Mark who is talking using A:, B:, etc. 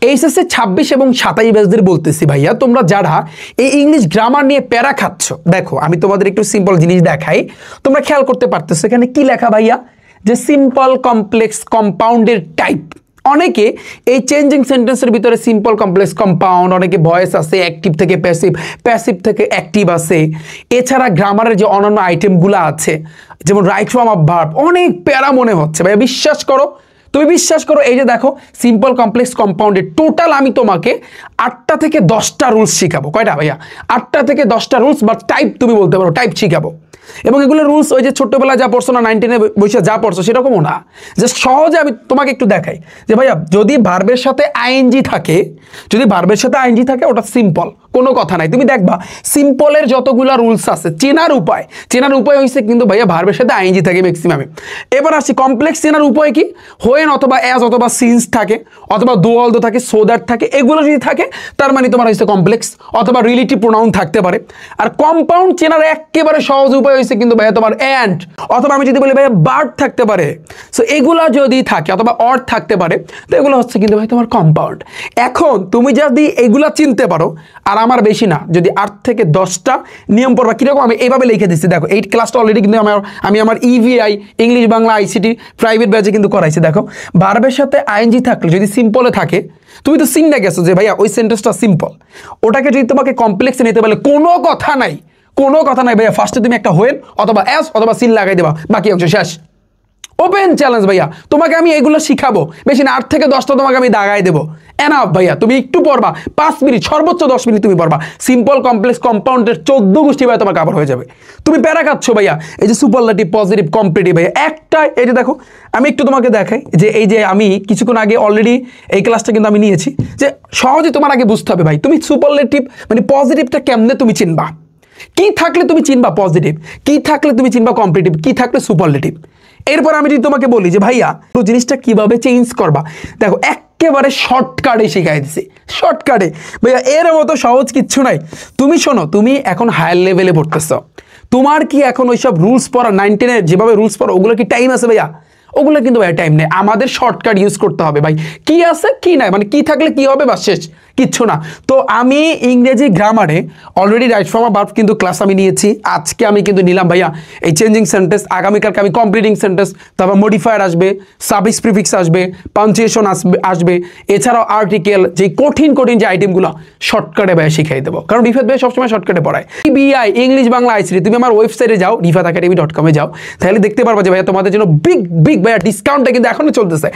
A: HSC 26 এবং 27 ব্যাচদের বলতেছি ভাইয়া, তোমরা যারা এই ইংলিশ গ্রামার নিয়ে প্যারা খাচ্ছ, দেখো আমি তোমাদের একটু সিম্পল জিনিস দেখাই, তোমরা খেয়াল করতে পারতেছো এখানে কি লেখা ভাইয়া, যে সিম্পল কমপ্লেক্স কম্পাউন্ডের টাইপ। অনেকে এই চেঞ্জিং সেন্টেন্সের ভিতরে সিম্পল কমপ্লেক্স কম্পাউন্ড, অনেকে ভয়েস আছে অ্যাক্টিভ থেকে প্যাসিভ, প্যাসিভ থেকে অ্যাক্টিভ আছে, এছাড়া গ্রামারের যে অন্যান্য আইটেমগুলো আছে যেমন রাইট ফর্ম অফ ভার্ব, অনেক প্যারা মনে হচ্ছে ভাইয়া। বিশ্বাস করো, তুমি বিশ্বাস করো, এই যে দেখো সিম্পল কমপ্লেক্স কম্পাউন্ডের টোটাল আমি তোমাকে 8টা থেকে 10টা রুলস শিখাবো। কয়টা ভাইয়া? 8টা থেকে 10টা রুলস বা টাইপ তুমি বলতে পারো, টাইপ শিখাবো। এবং এগুলো রুলস ওই যে ছোট্টবেলা যা পড়ছো না, 9-10 বসে যা পড়ছো সেরকমও না, জাস্ট সহজে আমি তোমাকে একটু দেখাই যে ভাইয়া যদি ভার্বের সাথে আইএনজি থাকে, যদি ভার্বের সাথে আইএনজি থাকে ওটা সিম্পল, কোনো কথা নাই। তুমি দেখবা সিম্পলের যতগুলো রুলস আছে চেনার উপায় হয়েছে কিন্তু ভাইয়া ভার্বের সাথে আইএনজি থাকে ম্যাক্সিমামে। এবার আসি কমপ্লেক্স চেনার উপায় কি, হোয়েন অথবা অ্যাজ অথবা সিন্স থাকে, অথবা দো অল দো থাকে, সো দ্যাট থাকে, এগুলো যদি থাকে তার মানে তোমার হয়েছে কমপ্লেক্স, অথবা রিলেটিভ প্রোনাউন থাকতে পারে। আর কম্পাউন্ড চেনার একেবারে সহজ উপায় হয়েছে কিন্তু ভাইয়া তোমার অ্যান্ড, অথবা আমি যদি বলি ভাইয়া বার্ড থাকতে পারে, সো এগুলা যদি থাকে, অথবা অর থাকতে পারে, তো এগুলো হচ্ছে কিন্তু ভাই তোমার কম্পাউন্ড। এখন তুমি যদি এগুলা চিনতে পারো, আর আমার বেশি না, যদি 8 থেকে 10টা নিয়ম পড়বা, কিরকম আমি এইভাবে লিখে দিচ্ছি দেখো। এই ক্লাসটা অলরেডি কিন্তু আমি আমার ইভিআই ইংলিশ বাংলা আইসিটি প্রাইভেট ব্যাচে কিন্তু করাইছি। দেখো ভার্বের সাথে আইএনজি থাকলে যদি সিম্পলে থাকে, তুমি তো চিন্তা গেছো যে ভাইয়া ওই সেন্টেন্সটা সিম্পল, ওটাকে যদি তোমাকে কমপ্লেক্সে নিতে পারলে কোনো কথা নাই ভাইয়া, ফার্স্টে তুমি একটা হোয়েন অথবা অ্যাজ অথবা সিন লাগাই দেবা, বাকি অংশ শেষ। ওপেন চ্যালেঞ্জ ভাইয়া, তোমাকে আমি এগুলো শিখাবো, বেশি না 8 থেকে 10টা তোমাকে আমি দাগাই দেবো। এনাফ ভাইয়া, তুমি একটু পড়বা, 5 মিনিট সর্বোচ্চ 10 মিনিট তুমি পড়বা, সিম্পল কমপ্লেক্স কম্পাউন্ডের 14 গোষ্ঠী ভাইয়া তোমার কাভার হয়ে যাবে। তুমি প্যারা খাচ্ছ ভাইয়া, এই যে সুপারলেটিভ, পজিটিভ, কম্পারেটিভ ভাইয়া একটা, এই যে দেখো আমি একটু তোমাকে দেখাই, যে এই যে আমি কিছুক্ষণ আগে অলরেডি এই ক্লাসটা কিন্তু আমি নিয়েছি, যে সহজে তোমার আগে বুঝতে হবে ভাই তুমি সুপারলেটিভ মানে পজিটিভটা কেমনে তুমি চিনবা, কি থাকলে তুমি চিনবা পজিটিভ, কি থাকলে তুমি চিনবা কম্পারেটিভ, কি থাকলে সুপারলেটিভ। এরপর আমি যদি তোমাকে বলি যে ভাইয়া পুরো জিনিসটা কিভাবে চেঞ্জ করবা, দেখো একেবারে শর্টকাটে শিখাই দিছি, শর্টকাটে ভাইয়া, এর মতো সহজ কিচ্ছু নাই। তুমি শোনো, তুমি এখন হায়ার লেভেলে পড়তেছ, তোমার কি এখন ওইসব রুলস পড়া 9-10 যেভাবে রুলস পড়া ওগুলো কি টাইম আছে ভাইয়া? ওগুলো কিন্তু ভাইয়া টাইম নেই, আমাদের শর্টকাট ইউজ করতে হবে ভাই। কি আছে কি নাই, মানে কি থাকলে কি হবে বা শেষ, কিচ্ছু না। তো আমি ইংরেজি গ্রামারে already right form of verb কিন্তু ক্লাস আমি নিয়েছি, আজকে আমি কিন্তু নিলাম ভাইয়া এই চেঞ্জিং সেন্টেন্স, আগামীকালকে আমি কমপ্লিটিং সেন্টেন্স, তারপর মডিফায়ার আসবে, সাবজেক্ট প্রিফিক্স আসবে, পাঞ্চুয়েশন আসবে, এছাড়াও আর্টিকেল, যে কঠিন যে আইটেমগুলো শর্টকাটে ভাইয়া শিখাই দেবো, কারণ রিফাত ভাই সবসময় শর্টকাটে পড়ায়। বিআই ইংলিশ বাংলা আইসিটি, তুমি আমার ওয়েবসাইটে যাও rifatacademy.com যাও, তাহলে দেখতে পারবা যে ভাইয়া তোমাদের জন্য বিগ ভাইয়া ডিসকাউন্টটা কিন্তু এখনো চলতেছে।